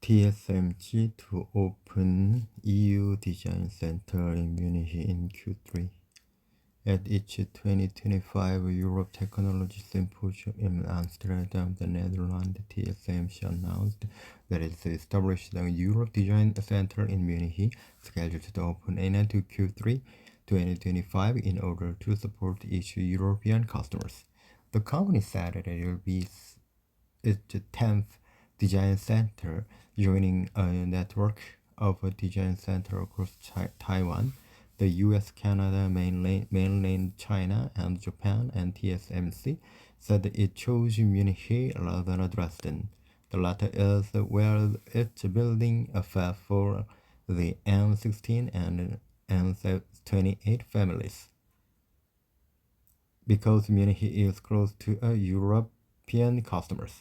TSMC to open EU Design Center in Munich in Q3. At its 2025 Europe Technology Symposium in Amsterdam, the Netherlands, TSMC announced that it established a Europe Design Center in Munich, scheduled to open in Q3 2025 in order to support its European customers. The company said that it will be its 10th design center, joining a network of design centers across Taiwan, the US, Canada, mainland China, and Japan. And TSMC said it chose Munich rather than Dresden. The latter is where it's building a fab for the N16 and N28 families. Because Munich is close to European customers.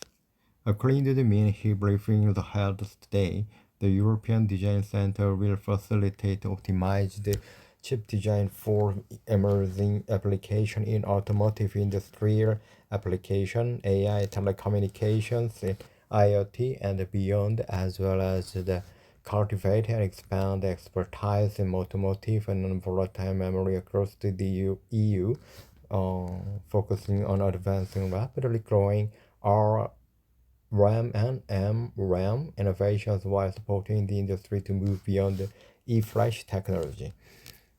According to the Munich briefing held today, the European Design Center will facilitate optimized chip design for emerging applications in automotive, industrial application, AI, telecommunications, IoT, and beyond, as well as the cultivate and expand expertise in automotive and volatile memory across the EU, focusing on advancing rapidly growing RAM and MRAM innovations while supporting the industry to move beyond the eFlash technology.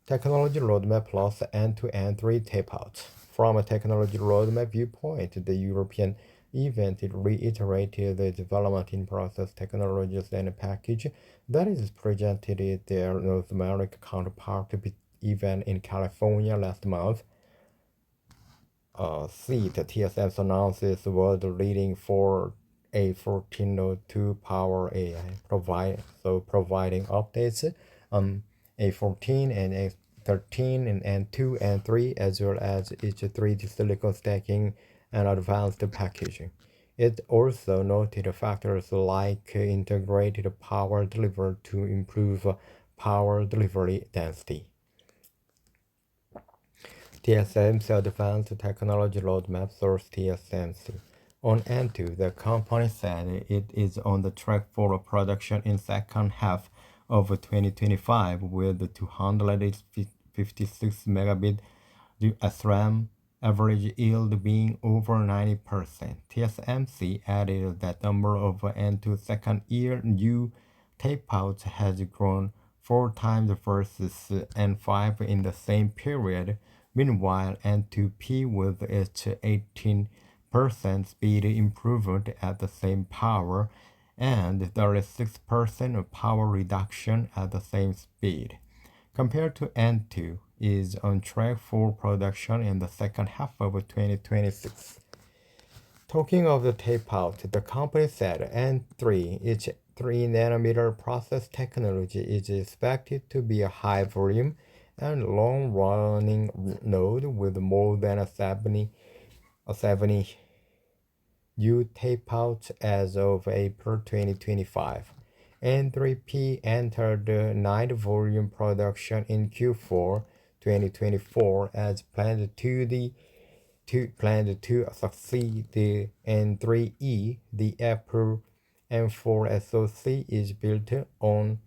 Technology roadmap plus end-to-end tape-outs. From a technology roadmap viewpoint, the European event reiterated the development in process technologies and package that is presented at their North American counterpart event in California last month. SEAT TSMC announces world-leading for A1402 Power AI, providing updates on A14 and A13 and N2 and 3, as well as its 3D silicon stacking and advanced packaging. It also noted factors like integrated power delivery to improve power delivery density. TSMC Advanced Technology Roadmap source TSMC. On N2, the company said it is on the track for production in second half of 2025 with 256 megabit SRAM average yield being over 90%. TSMC added that number of N2 second year new tape-outs has grown 4 times versus N5 in the same period. Meanwhile, N2P with its 18% speed improvement at the same power and 36% of power reduction at the same speed. Compared to N2, is on track for production in the second half of 2026. Talking of the tape-out, the company said N3, its 3nm process technology, is expected to be a high-volume and long-running node with more than a 70 new tape-outs as of April 2025. N3P entered night volume production in Q4 2024 as planned to succeed the N3E. The April M4 SoC is built on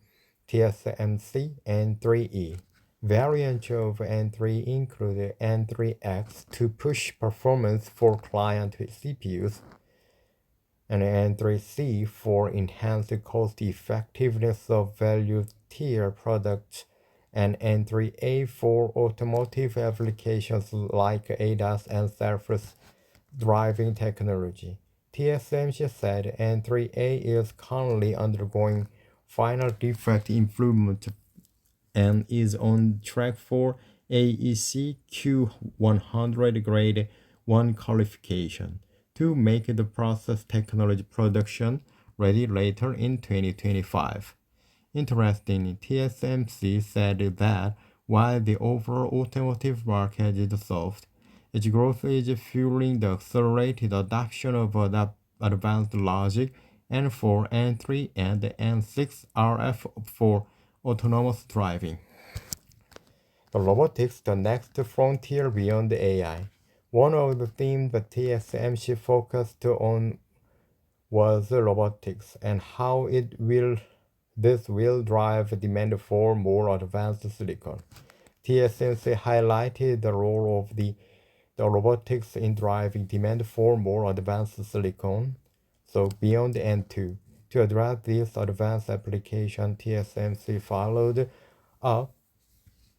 TSMC N3E. Variants of N3 include N3X to push performance for client CPUs, and N3C for enhanced cost effectiveness of value tier products, and N3A for automotive applications like ADAS and self-driving technology. TSMC said N3A is currently undergoing final defect improvement and is on track for AEC Q100 grade 1 qualification to make the process technology production ready later in 2025. Interestingly, TSMC said that while the overall automotive market is soft, its growth is fueling the accelerated adoption of advanced logic N4, N3, and N6 RF for autonomous driving. The robotics, the next frontier beyond AI. One of the themes that TSMC focused on was robotics and how this will drive demand for more advanced silicon. TSMC highlighted the role of the robotics in driving demand for more advanced silicon, so beyond N2. To address this advanced application, TSMC followed up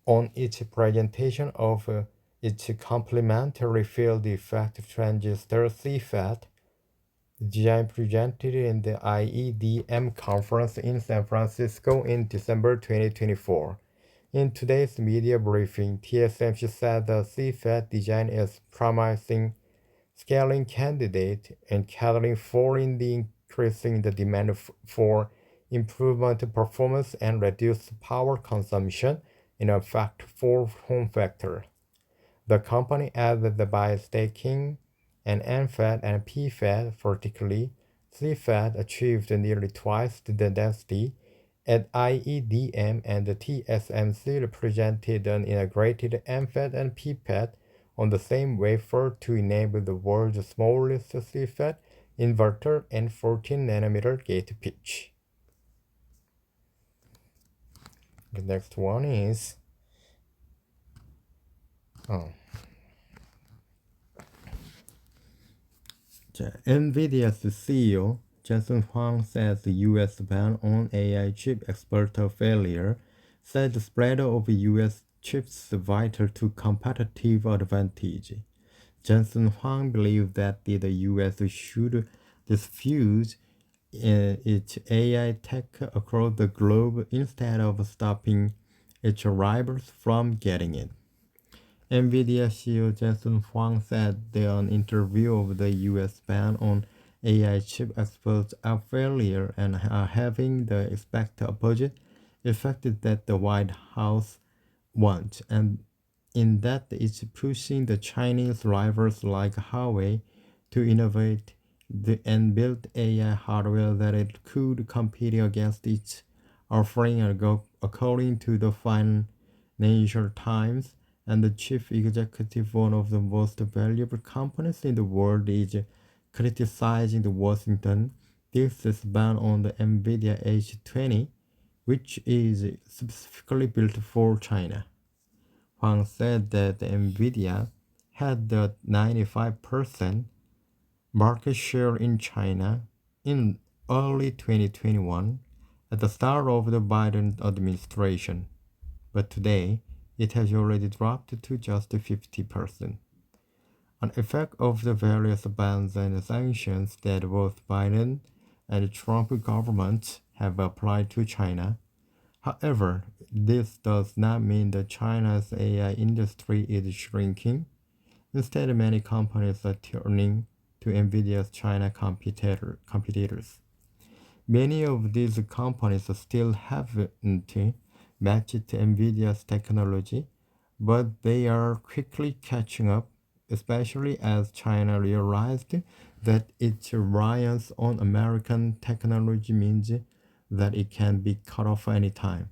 on its presentation of its complementary field effect transistor CFET design presented in the IEDM conference in San Francisco in December 2024. In today's media briefing, TSMC said the CFET design is promising scaling candidate and catering for in the increasing the demand for improvement performance and reduced power consumption in a fact for form factor. The company added that by staking an NFET and PFET vertically, CFET achieved nearly twice the density. At IEDM and the TSMC presented an integrated NFET and PFET on the same wafer to enable the world's smallest CFET inverter and 14nm gate pitch. The next one is NVIDIA's CEO Jensen Huang says the U.S. ban on AI chip export failure said the spread of U.S. chips vital to competitive advantage. Jensen Huang believes that the U.S. should diffuse its AI tech across the globe instead of stopping its rivals from getting it. NVIDIA CEO Jensen Huang said in an interview of the U.S. ban on AI chip exports a failure and having the expected opposite effect that the White House wants, and in that it's pushing the Chinese rivals like Huawei to innovate and build AI hardware that it could compete against its offering, according to the Financial Times. And the chief executive of one of the most valuable companies in the world is criticizing the Washington. This is ban on the NVIDIA H20, which is specifically built for China. Huang said that NVIDIA had the 95% market share in China in early 2021 at the start of the Biden administration, but today it has already dropped to just 50%. An effect of the various bans and sanctions that both Biden and Trump governments have applied to China. However, this does not mean that China's AI industry is shrinking. Instead, many companies are turning to NVIDIA's China competitors. Many of these companies still haven't matched NVIDIA's technology, but they are quickly catching up, especially as China realized that its reliance on American technology means that it can be cut off anytime.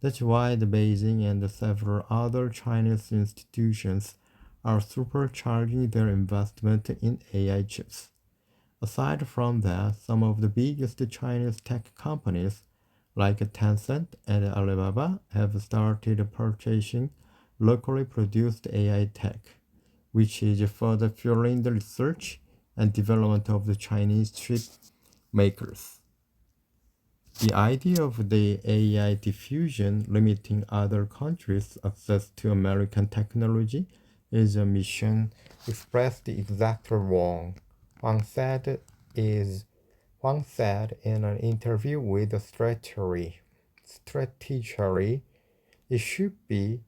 That's why the Beijing and several other Chinese institutions are supercharging their investment in AI chips. Aside from that, some of the biggest Chinese tech companies like Tencent and Alibaba have started purchasing locally produced AI tech, which is further fueling the research and development of the Chinese chip makers. The idea of the AI diffusion limiting other countries' access to American technology is a mission expressed exactly wrong. Huang said in an interview with Strategy, it should be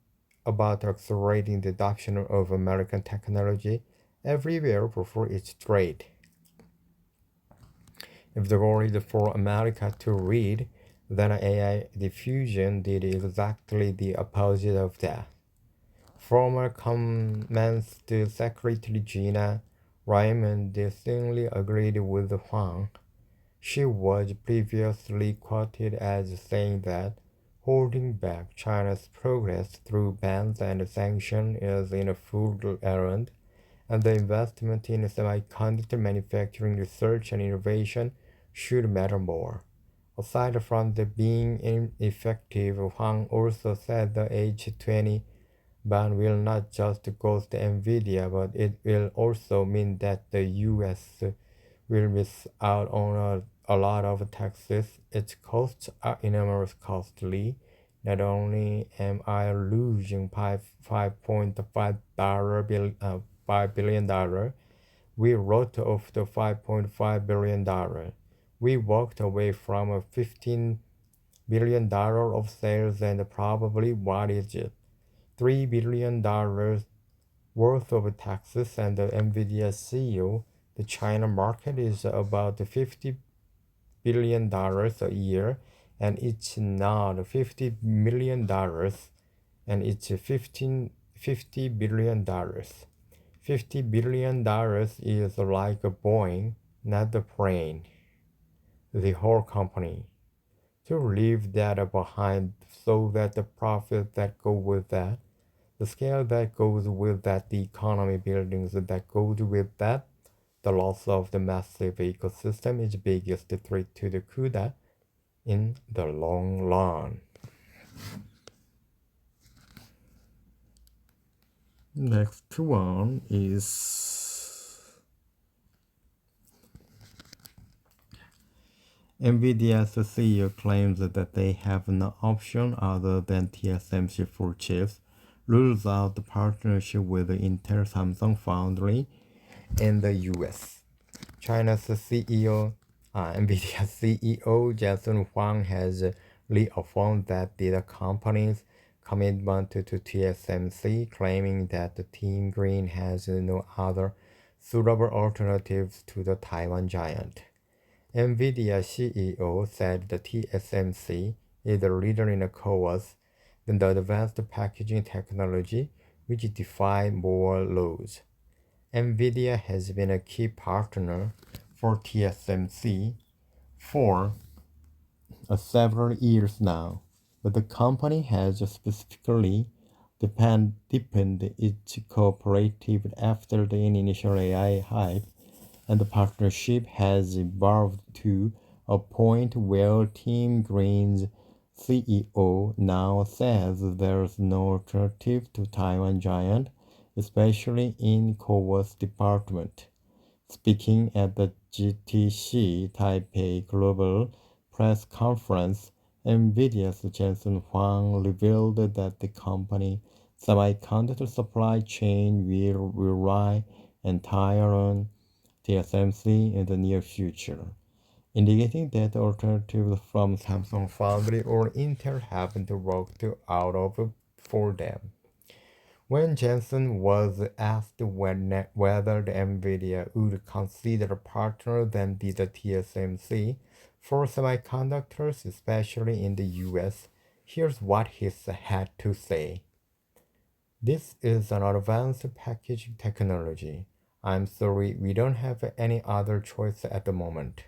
about accelerating the adoption of American technology everywhere before it's trade. If the goal is for America to lead, then AI diffusion did exactly the opposite of that. Former Comments Secretary Gina Raymond distinct agreed with Huang. She was previously quoted as saying that holding back China's progress through bans and sanctions is in a fool's errand, and the investment in semiconductor manufacturing research and innovation should matter more. Aside from the being ineffective, Huang also said the H20 ban will not just cost NVIDIA, but it will also mean that the US will miss out on a lot of taxes. Its costs are enormous costly. Not only am I losing $5 billion, we wrote off the $5.5 billion. We walked away from a $15 billion of sales and probably what is it? $3 billion worth of taxes, and the NVIDIA CEO, the China market is about $50 billion a year, and it's not $50 million, and it's $50 billion. $50 billion is like a Boeing, not the plane, the whole company. To leave that behind so that the profit that go with that, the scale that goes with that, the economy buildings that goes with that, the loss of the massive ecosystem is biggest threat to the CUDA in the long run. Next one is NVIDIA's CEO claims that they have no option other than TSMC for chips, rules out the partnership with Intel Samsung Foundry in the US. China's CEO, NVIDIA CEO Jensen Huang has reaffirmed that the company's commitment to TSMC, claiming that the Team Green has no other suitable alternatives to the Taiwan giant. NVIDIA CEO said the TSMC is a leader in the CoWoS, the advanced packaging technology which defies more laws. NVIDIA has been a key partner for TSMC for several years now, but the company has specifically deepened its cooperative after the initial AI hype, and the partnership has evolved to a point where Team Green's CEO now says there's no alternative to Taiwan giant, especially in CoWoS department. Speaking at the GTC Taipei Global Press Conference, NVIDIA's Jensen Huang revealed that the company semiconductor supply chain will rely entirely on TSMC in the near future, indicating that alternatives from Samsung Foundry or Intel haven't worked out for them. When Jensen was asked whether the NVIDIA would consider a partner than did the TSMC for semiconductors, especially in the US, here's what he had to say. This is an advanced packaging technology. I'm sorry, we don't have any other choice at the moment,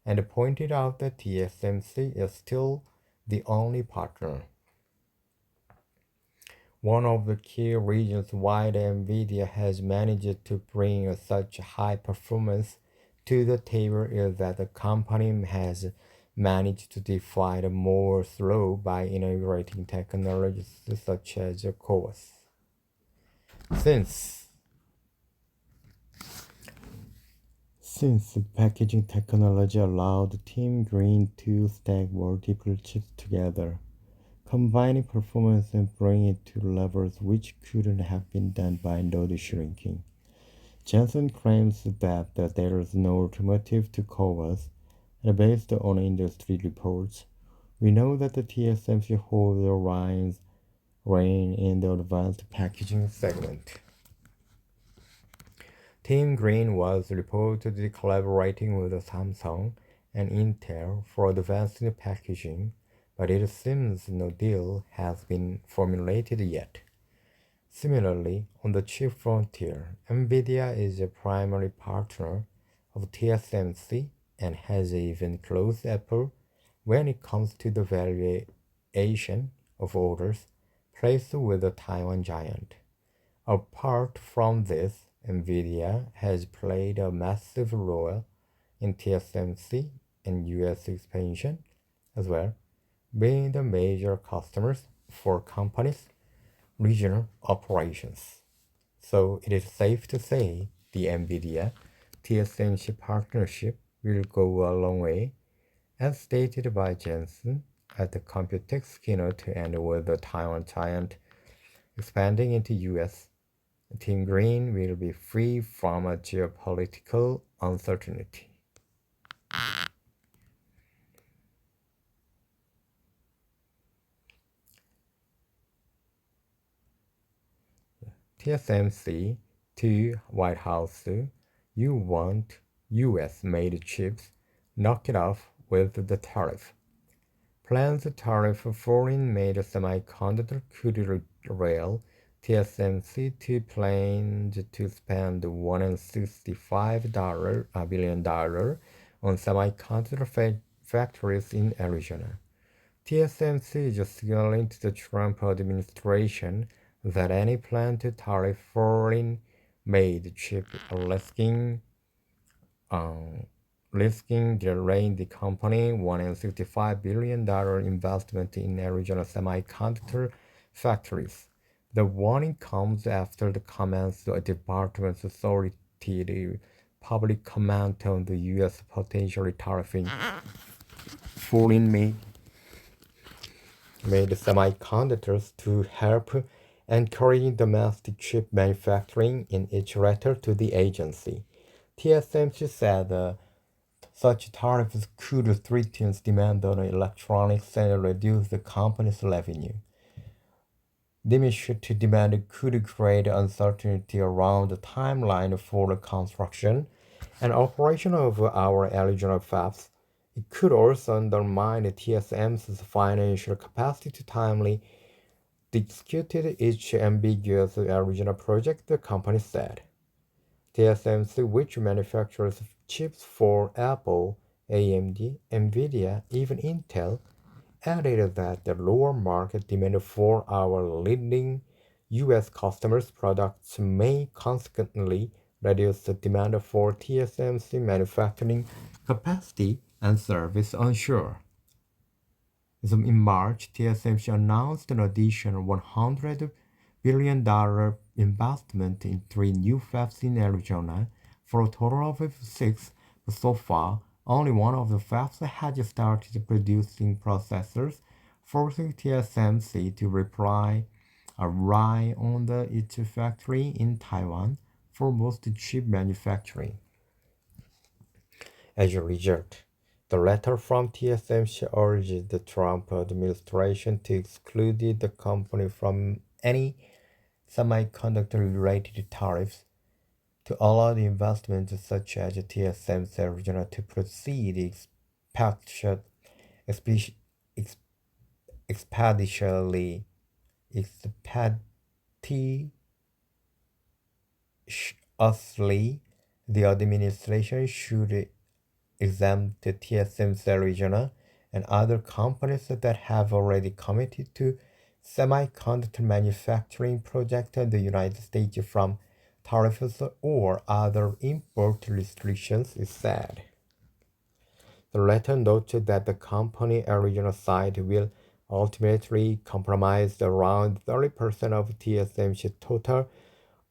and pointed out that TSMC is still the only partner. One of the key reasons why the NVIDIA has managed to bring such high performance to the table is that the company has managed to defy the more slow by integrating technologies such as CoWoS. Since packaging technology allowed Team Green to stack multiple chips together, combining performance and bringing it to levels which couldn't have been done by node shrinking. Jensen claims that there is no alternative to CoWoS, and based on industry reports, we know that the TSMC holds the reign in the advanced packaging segment. Team Green was reportedly collaborating with Samsung and Intel for advanced packaging, but it seems no deal has been formulated yet. Similarly, on the chip frontier, NVIDIA is a primary partner of TSMC and has even closed Apple when it comes to the valuation of orders placed with the Taiwan giant. Apart from this, NVIDIA has played a massive role in TSMC and US expansion as well, being the major customers for companies' regional operations. So it is safe to say the NVIDIA TSMC partnership will go a long way, as stated by Jensen at the Computex keynote and with the Taiwan giant expanding into US. Team Green will be free from a geopolitical uncertainty. TSMC to White House, you want US-made chips, knock it off with the tariff. Plans tariff foreign-made semiconductor could derail TSMC to plans to spend $165 billion on semiconductor factories in Arizona. TSMC is signaling to the Trump administration that any plan to tariff foreign-made chips risking delaying the company $165 billion investment in Arizona semiconductor factories. The warning comes after the comments the department's authoritative public comment on the U.S. potentially tariffing foreign-made semiconductors to help encourage domestic chip manufacturing in its letter to the agency. TSMC said such tariffs could threaten demand on electronics and reduce the company's revenue. Diminished demand could create uncertainty around the timeline for the construction and operation of our Arizona fabs. It could also undermine TSMC's financial capacity to timely execute each ambiguous Arizona project, the company said. TSMC, which manufactures chips for Apple, AMD, NVIDIA, even Intel, added that the lower market demand for our leading US customers' products may consequently reduce the demand for TSMC manufacturing capacity and service onshore. So in March, TSMC announced an additional $100 billion investment in 3 new fabs in Arizona for a total of 6, but so far, only one of the fabs has started producing processors, forcing TSMC to rely on its factory in Taiwan for most chip manufacturing. As a result, the letter from TSMC urged the Trump administration to exclude the company from any semiconductor-related tariffs, to allow the investments such as TSMC Arizona to proceed expeditiously. The administration should exempt TSMC Arizona and other companies that have already committed to semiconductor manufacturing projects in the United States from tariffs or other import restrictions, is said. The letter noted that the company Arizona site will ultimately comprise around 30% of TSMC's total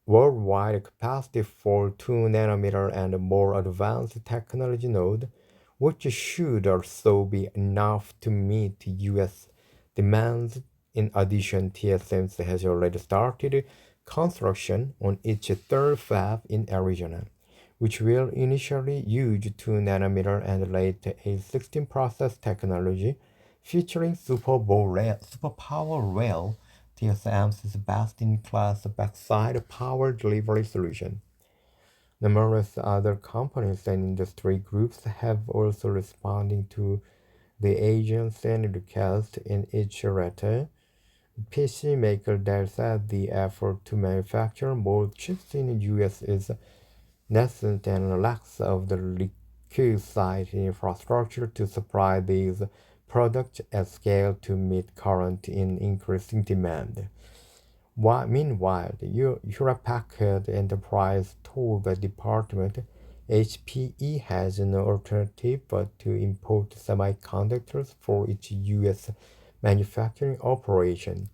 worldwide capacity for 2nm and more advanced technology node, which should also be enough to meet US demands. In addition, TSMC has already started construction on its third fab in Arizona, which will initially use 2nm and later A16 process technology, featuring superpower rail, TSMC's best-in-class backside power delivery solution. Numerous other companies and industry groups have also responded to the agency's request in its letter. PC maker Dell said the effort to manufacture more chips in the US is nascent and lacks of the requisite infrastructure to supply these products at scale to meet current and increasing demand. Meanwhile, the Hewlett-Packard Enterprise told the department HPE has no alternative but to import semiconductors for its U.S. manufacturing operation.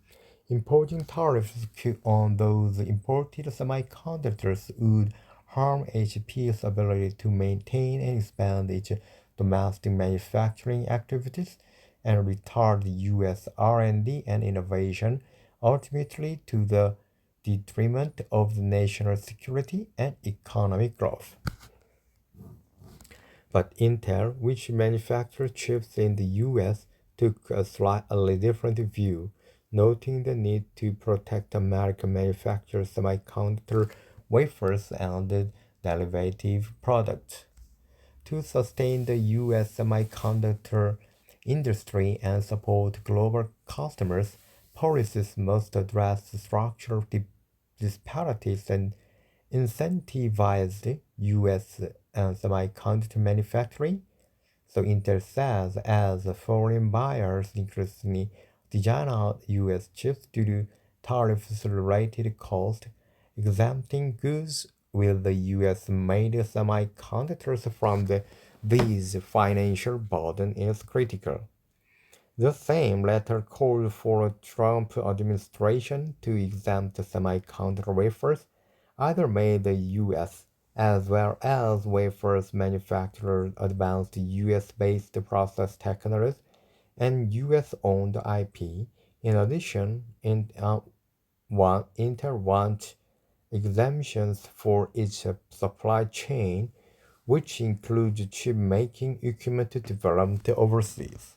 Imposing tariffs on those imported semiconductors would harm HPE's ability to maintain and expand its domestic manufacturing activities and retard U.S. R&D and innovation, ultimately to the detriment of national security and economic growth. But Intel, which manufactures chips in the US, took a slightly different view, noting the need to protect American manufactured semiconductor wafers and derivative products. To sustain the US semiconductor industry and support global customers, policies must address structural disparities and incentivize US semiconductor manufacturing. So Intel says as foreign buyers increasingly design out US chips due to tariffs-related cost, exempting goods with the US-made semiconductors from these financial burden is critical. The same letter called for a Trump administration to exempt semiconductor wafers, either made in the U.S. as well as wafers manufactured advanced U.S.-based process technologies and U.S.-owned IP. In addition, Intel wants exemptions for its supply chain, which includes chip-making equipment developed overseas.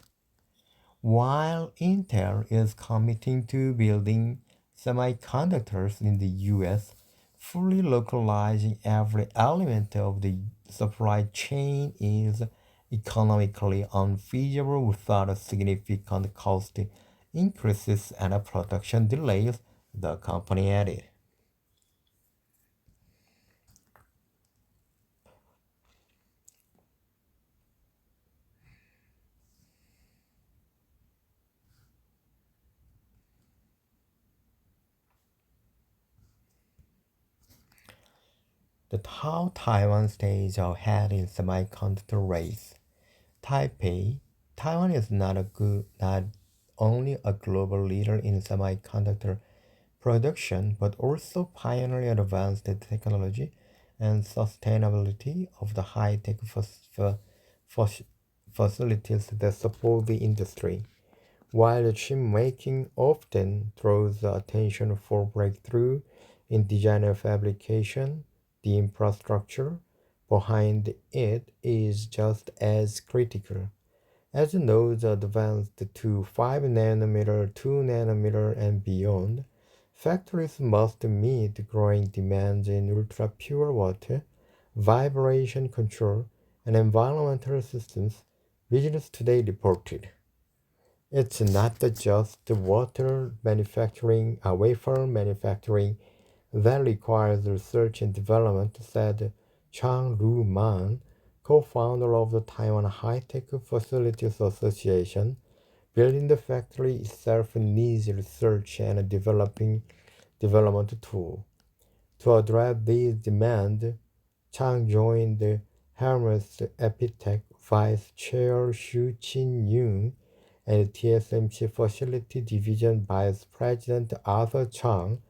While Intel is committing to building semiconductors in the US, fully localizing every element of the supply chain is economically unfeasible without significant cost increases and production delays, the company added. How Taiwan stays ahead in semiconductor race. Taipei, Taiwan is not only a global leader in semiconductor production, but also pioneering advanced technology and sustainability of the high-tech facilities that support the industry. While chip making often draws attention for breakthrough in design and fabrication, the infrastructure behind it is just as critical. As nodes advance to 5 nanometer, 2 nanometer, and beyond, factories must meet growing demands in ultra pure water, vibration control, and environmental systems, Business Today reported. It's not just wafer manufacturing that requires research and development, said Chang Lu Man, co-founder of the Taiwan High-Tech Facilities Association. Building the factory itself needs research and development tool. To address these demands, Chang joined Hermes Epitech Vice Chair Xu Qin-yung and TSMC Facility Division Vice President Arthur Chang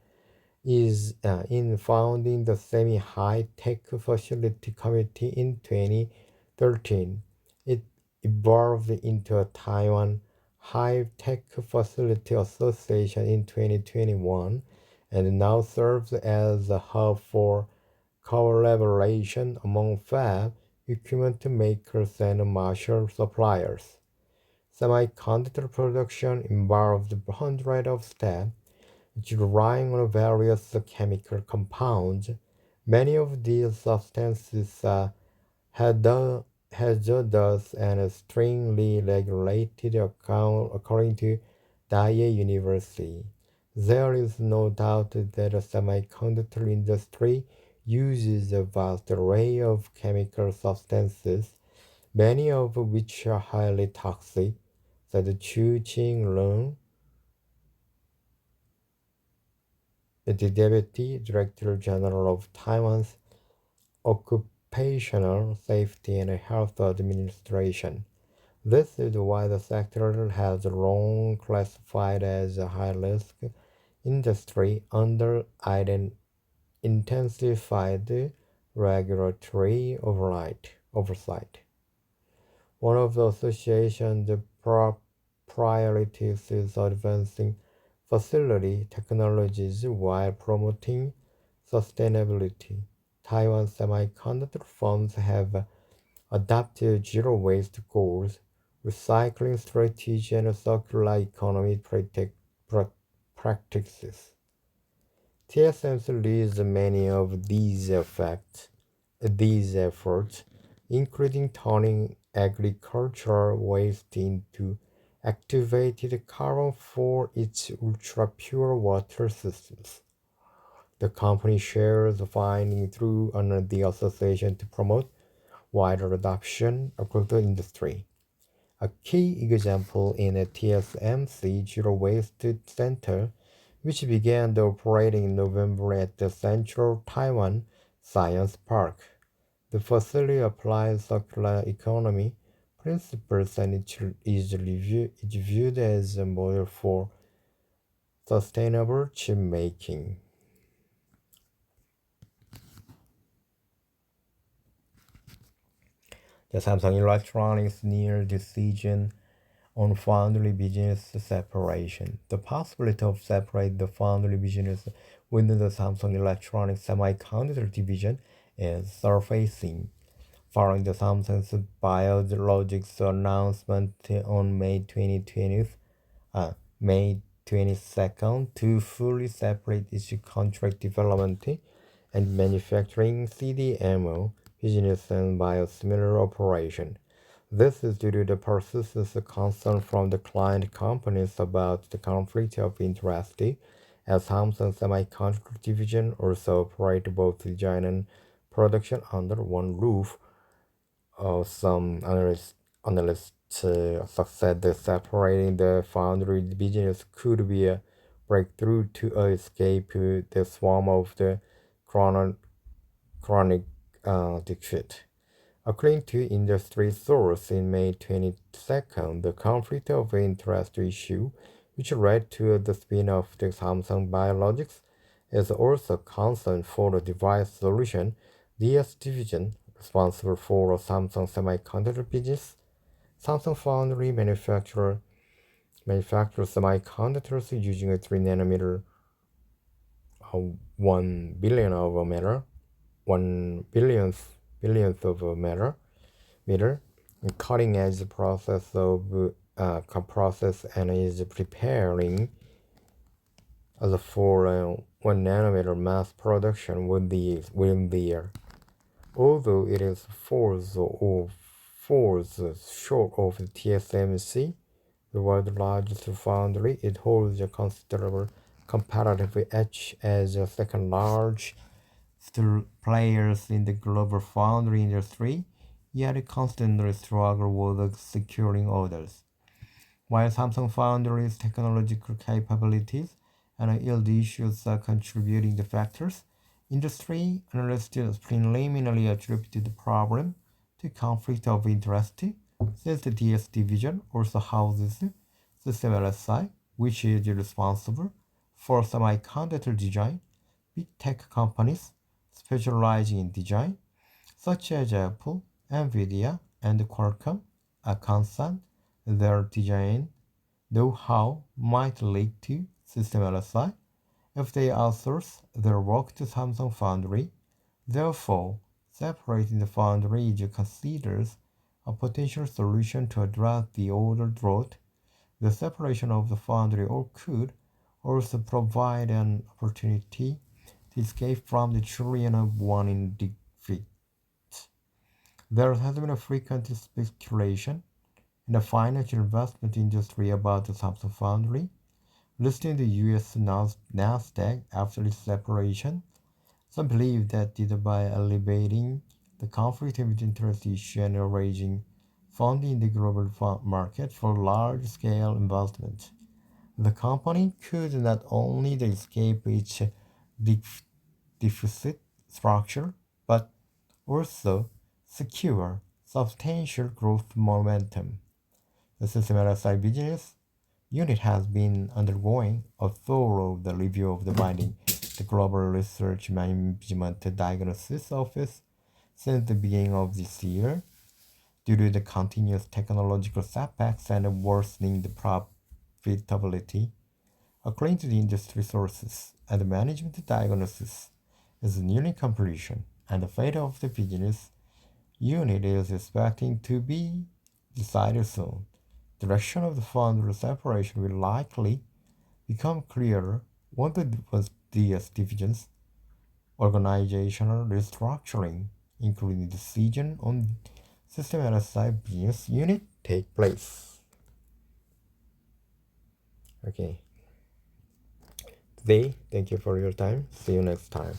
is in founding the Semi-High Tech Facility Committee in 2013. It evolved into a Taiwan High Tech Facility Association in 2021 and now serves as a hub for collaboration among fab, equipment makers, and material suppliers. Semiconductor production involves hundreds of steps, relying on various chemical compounds. Many of these substances are hazardous and strictly regulated according to Dye University. There is no doubt that the semiconductor industry uses a vast array of chemical substances, many of which are highly toxic, said Chu Qing Lung, the Deputy Director General of Taiwan's Occupational Safety and Health Administration. This is why the sector has long classified as a high-risk industry under intensified regulatory oversight. One of the association's priorities is advancing facility technologies while promoting sustainability. Taiwan semiconductor firms have adopted zero waste goals, recycling strategy, and circular economy practices. TSMC leads many of these efforts, including turning agricultural waste into activated carbon for its ultra-pure water systems. The company shares the findings through the association to promote wider adoption across the industry. A key example in a TSMC Zero Waste Center, which began operating in November at the Central Taiwan Science Park. The facility applies circular economy principles and is viewed as a model for sustainable chip making. The Samsung Electronics near decision on foundry business separation. The possibility of separating the foundry business within the Samsung Electronics semiconductor division is surfacing. Following the Samsung's Biologics announcement on May 22nd to fully separate its contract development and manufacturing CDMO business and biosimilar operation. This is due to the persistent concern from the client companies about the conflict of interest, as Samsung Semiconductor Division also operates both design and production under one roof. Some analysts suggest that separating the foundry business could be a breakthrough to escape the swarm of the chronic deficit. According to industry source in May 22nd, the conflict of interest issue, which led to the spin-off of the Samsung Biologics, is also a concern for the device solution DS division responsible for Samsung semiconductor business. Samsung Foundry manufactures semiconductors using a 3 nanometer 1 billion of a meter, 1 billionth of a meter, cutting edge process and is preparing for 1 nanometer mass production within the year. Although it is falls short of TSMC, the world's largest foundry, it holds a considerable competitive edge as a second largest players in the global foundry industry, yet it constantly struggles with securing orders. While Samsung Foundry's technological capabilities and yield issues are contributing the factors, industry analysts preliminarily attributed the problem to conflict of interest, since the DS division also houses System LSI, which is responsible for semiconductor design. Big tech companies specializing in design, such as Apple, Nvidia, and Qualcomm, are concerned their design know-how might lead to System LSI if they outsource their work to Samsung Foundry. Therefore, separating the foundry is considered a potential solution to address the order drought. The separation of the foundry could also provide an opportunity to escape from the trillion of one in defeat. There has been a frequent speculation in the financial investment industry about the Samsung Foundry listed in the US Nasdaq after its separation. Some believe that by elevating the conflict of interest issue and raising funding in the global market for large-scale investment, the company could not only escape its deficit structure, but also secure substantial growth momentum. The System LSI business unit has been undergoing a thorough review of the Global Research Management Diagnosis Office since the beginning of this year. Due to the continuous technological setbacks and worsening the profitability, according to the industry sources, and the management diagnosis is nearing completion, and the fate of the business unit is expecting to be decided soon. Direction of the fund separation will likely become clearer once the divisions organizational restructuring, including decision on System LSI business unit, take place. Okay. Today, thank you for your time. See you next time.